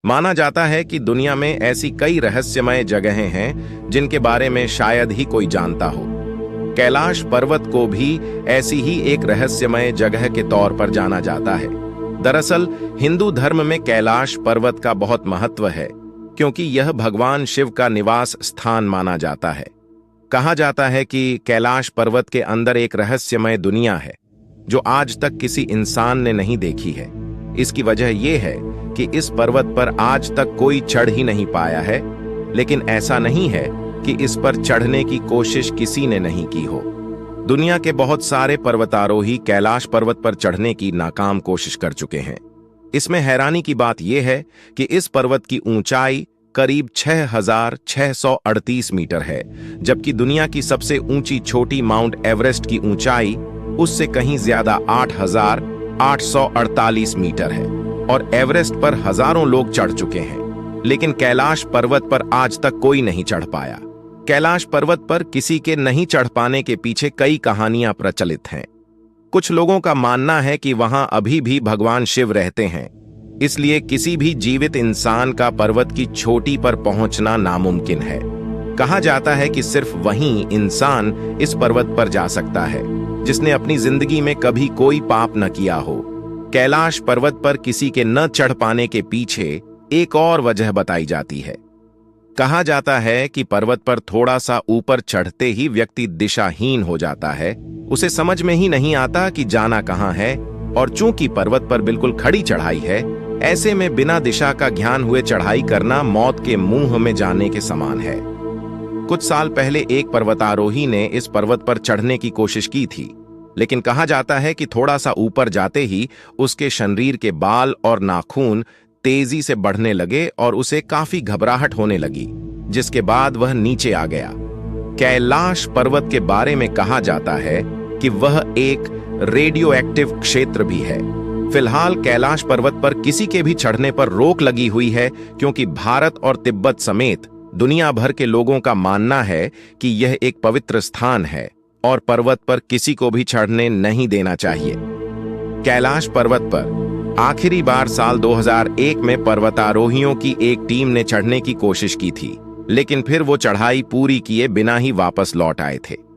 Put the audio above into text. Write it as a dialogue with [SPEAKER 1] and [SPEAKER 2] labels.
[SPEAKER 1] माना जाता है कि दुनिया में ऐसी कई रहस्यमय जगहें हैं जिनके बारे में शायद ही कोई जानता हो। कैलाश पर्वत को भी ऐसी ही एक रहस्यमय जगह के तौर पर जाना जाता है। दरअसल हिंदू धर्म में कैलाश पर्वत का बहुत महत्व है, क्योंकि यह भगवान शिव का निवास स्थान माना जाता है। कहा जाता है कि कैलाश पर्वत के अंदर एक रहस्यमय दुनिया है जो आज तक किसी इंसान ने नहीं देखी है। इसकी वजह यह है कि इस पर्वत पर आज तक कोई चढ़ ही नहीं पाया है, लेकिन ऐसा नहीं है कि इस पर चढ़ने की कोशिश किसी ने नहीं की हो। दुनिया के बहुत सारे पर्वतारोही कैलाश पर्वत पर चढ़ने की नाकाम कोशिश कर चुके हैं। इसमें हैरानी की बात यह है कि इस पर्वत की ऊंचाई करीब 6,638 मीटर है, जबकि दुनिया की सबसे ऊंची छोटी माउंट एवरेस्ट की ऊंचाई उससे कहीं ज्यादा 8,848 मीटर है और एवरेस्ट पर हजारों लोग चढ़ चुके हैं, लेकिन कैलाश पर्वत पर आज तक कोई नहीं चढ़ पाया। कैलाश पर्वत पर किसी के नहीं चढ़ पाने के पीछे कई कहानियां प्रचलित हैं। कुछ लोगों का मानना है कि वहां अभी भी भगवान शिव रहते हैं, इसलिए किसी भी जीवित इंसान का पर्वत की चोटी पर पहुंचना नामुमकिन है। कहा जाता है कि सिर्फ वही इंसान इस पर्वत पर जा सकता है जिसने अपनी जिंदगी में कभी कोई पाप न किया हो। कैलाश पर्वत पर किसी के न चढ़ पाने के पीछे एक और वजह बताई जाती है। कहा जाता है कि पर्वत पर थोड़ा सा ऊपर चढ़ते ही व्यक्ति दिशाहीन हो जाता है, उसे समझ में ही नहीं आता कि जाना कहां है, और चूंकि पर्वत पर बिल्कुल खड़ी चढ़ाई है, ऐसे में बिना दिशा का ज्ञान हुए चढ़ाई करना मौत के मुंह में जाने के समान है। कुछ साल पहले एक पर्वतारोही ने इस पर्वत पर चढ़ने की कोशिश की थी, लेकिन कहा जाता है कि थोड़ा सा ऊपर जाते ही उसके शरीर के बाल और नाखून तेजी से बढ़ने लगे और उसे काफी घबराहट होने लगी, जिसके बाद वह नीचे आ गया। कैलाश पर्वत के बारे में कहा जाता है कि वह एक रेडियो एक्टिव क्षेत्र भी है। फिलहाल कैलाश पर्वत पर किसी के भी चढ़ने पर रोक लगी हुई है, क्योंकि भारत और तिब्बत समेत दुनिया भर के लोगों का मानना है कि यह एक पवित्र स्थान है और पर्वत पर किसी को भी चढ़ने नहीं देना चाहिए। कैलाश पर्वत पर आखिरी बार साल 2001 में पर्वतारोहियों की एक टीम ने चढ़ने की कोशिश की थी, लेकिन फिर वो चढ़ाई पूरी किए बिना ही वापस लौट आए थे।